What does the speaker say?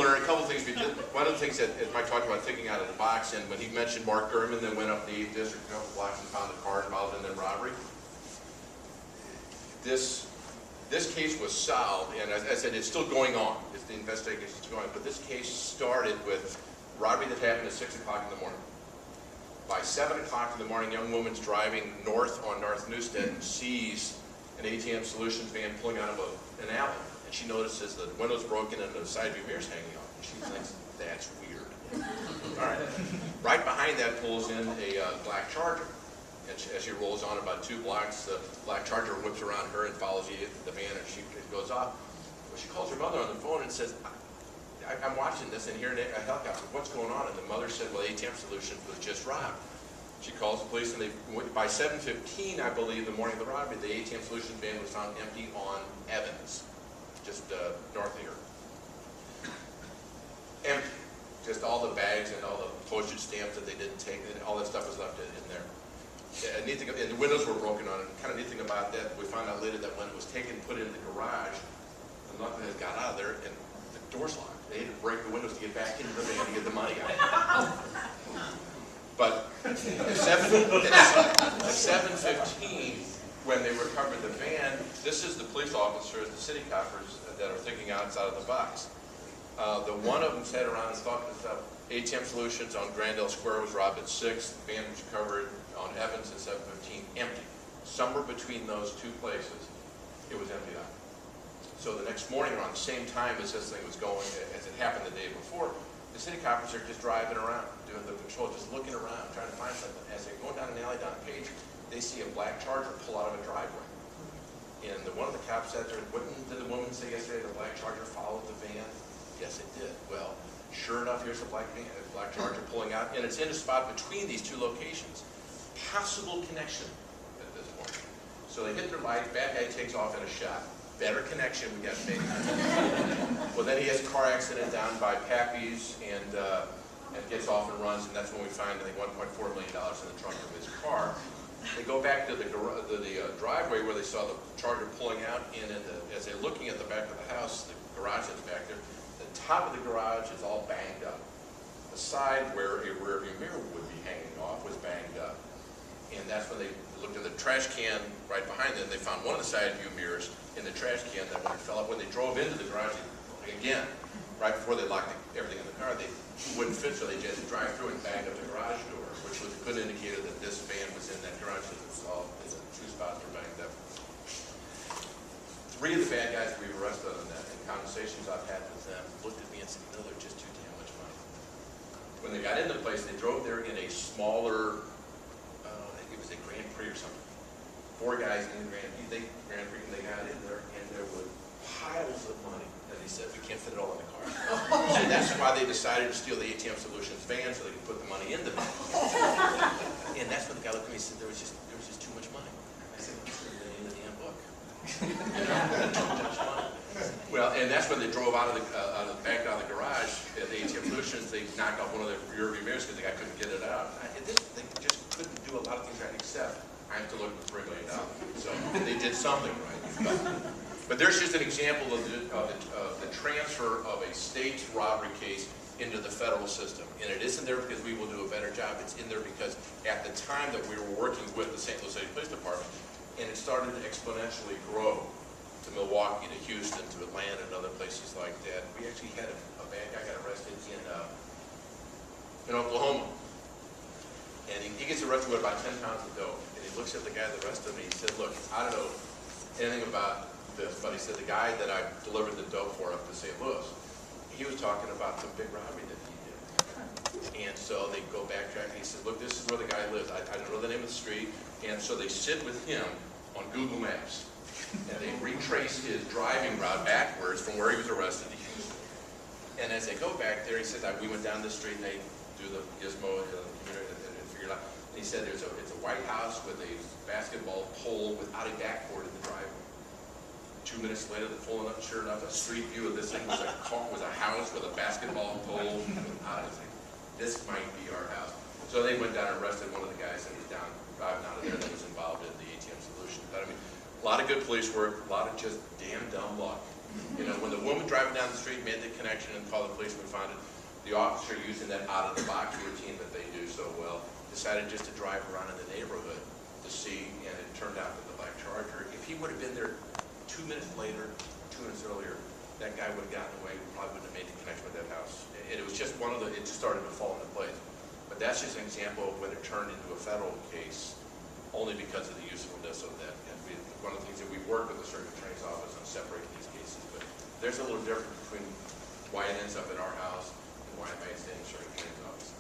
learned a couple of things we did. One of the things that, as Mike talked about thinking out of the box, and when he mentioned Mark Gurman, then went up the 8th District a couple blocks and found the car involved in the robbery. This case was solved, and as I said, it's still going on. The investigation is still going on, but this case started with robbery that happened at 6 o'clock in the morning. By 7 o'clock in the morning, a young woman's driving north on North Newstead and sees an ATM Solutions van pulling out of an alley. And she notices the window's broken and the side view mirror's hanging off. And she thinks, that's weird. All right. Right behind that pulls in a black Charger. And as she rolls on about 2 blocks, the black Charger whips around her and follows the van, and it goes off. Well, she calls her mother on the phone and says, I'm watching this and hearing a helicopter. What's going on? And the mother said, well, ATM Solutions was just robbed. She calls the police, and by 7:15, I believe, the morning of the robbery, the ATM Solutions van was found empty on Evans, just north of here. Empty. Just all the bags and all the postage stamps that they didn't take, and all that stuff was left in there. Neat thing, and the windows were broken on it. Kind of neat thing about that, we found out later that when it was taken and put in the garage, the nothing had got out of there, and the door's locked. They had to break the windows to get back into the van to get the money out. But at 7:15, when they recovered the van, this is the police officers, the city coppers that are thinking outside of the box. The one of them sat around and thought to himself, ATM Solutions on Grandel Square was robbed at 6, the van was recovered on Evans at 7:15, empty. Somewhere between those two places, it was emptied out. So the next morning, around the same time as this thing was going, as it happened the day before, the city coppers are just driving around, doing the patrol, just looking around, trying to find something. As they're going down an alley down a page, they see a black Charger pull out of a driveway. And one of the cops said, did the woman say yesterday the black Charger followed the van? Yes, it did. Well, sure enough, here's a black Charger pulling out, and it's in a spot between these two locations. Possible connection at this point. So they hit their light, bad guy takes off in a shot. Better connection, we got made. Well, then he has a car accident down by Pappy's and gets off and runs, and that's when we find, I think, $1.4 million in the trunk of his car. They go back to the driveway where they saw the Charger pulling out, and as they're looking at the back of the house, the garage that's back there, the top of the garage is all banged up. The side where a rearview mirror would be hanging off was banged up. And that's when they looked at the trash can right behind them. They found one of the side view mirrors in the trash can that when it fell up, when they drove into the garage, again, right before they locked everything in the car, they wouldn't fit, so they just drive through and banged up the garage door, which was a good indicator that this van was in that garage because it was all in the 2 spots were banged up. 3 of the bad guys we've arrested on that, and conversations I've had with them, looked at me and said, no, they're just too damn much money. When they got into the place, they drove there in a smaller, I think it was a Grand Prix or something. 4 guys in the Grand Prix, and they got in there, and there were piles of money. And they said, we can't fit it all in the car. And that's why they decided to steal the ATM Solutions van so they could put the money in the van. And that's when the guy looked at me and said, there was just too much money. I said, what's the name of the damn book? Well, and that's when they drove back out of the garage at the ATM Solutions. They knocked off one of the rear view mirrors because the guy couldn't get it out. They just couldn't do a lot of things right, except I'm still looking for $3 million. So they did something right. But there's just an example of the transfer of a state's robbery case into the federal system. And it isn't there because we will do a better job. It's in there because at the time that we were working with the St. Louis City Police Department, and it started to exponentially grow to Milwaukee, to Houston, to Atlanta, and other places like that. We actually had a bad guy got arrested in Oklahoma. And he gets arrested with about 10 pounds of dope. And he looks at the guy that arrested him, and he said, look, I don't know anything about this, but he said the guy that I delivered the dope for up to St. Louis, he was talking about some big robbery that he did. And so they go backtrack, and he said, look, this is where the guy lives. I don't know the name of the street. And so they sit with him on Google Maps, and they retrace his driving route backwards from where he was arrested to Houston. And as they go back there, he said, we went down the street, and they do the gizmo and figured out. And he said, it's a white house with a basketball pole without a backboard in the driveway. 2 minutes later, they're pulling up, sure enough, a street view of this thing was a house with a basketball pole. I was like, this might be our house. So they went down and arrested one of the guys that was driving out of there that was involved in the ATM Solution. But I mean, a lot of good police work, a lot of just damn dumb luck. You know, when the woman driving down the street made the connection and called the police, we found it, the officer using that out-of-the-box routine that they do so well, decided just to drive around in the neighborhood to see, and it turned out that the black Charger, if he would have been there 2 minutes later, 2 minutes earlier, that guy would have gotten away, probably wouldn't have made the connection with that house. And it was just one of the, it just started to fall into place. But that's just an example of when it turned into a federal case, only because of the usefulness of that. And one of the things that we work with the circuit attorney's office on separating these cases, but there's a little difference between why it ends up at our house and why it may stay in the circuit attorney's office.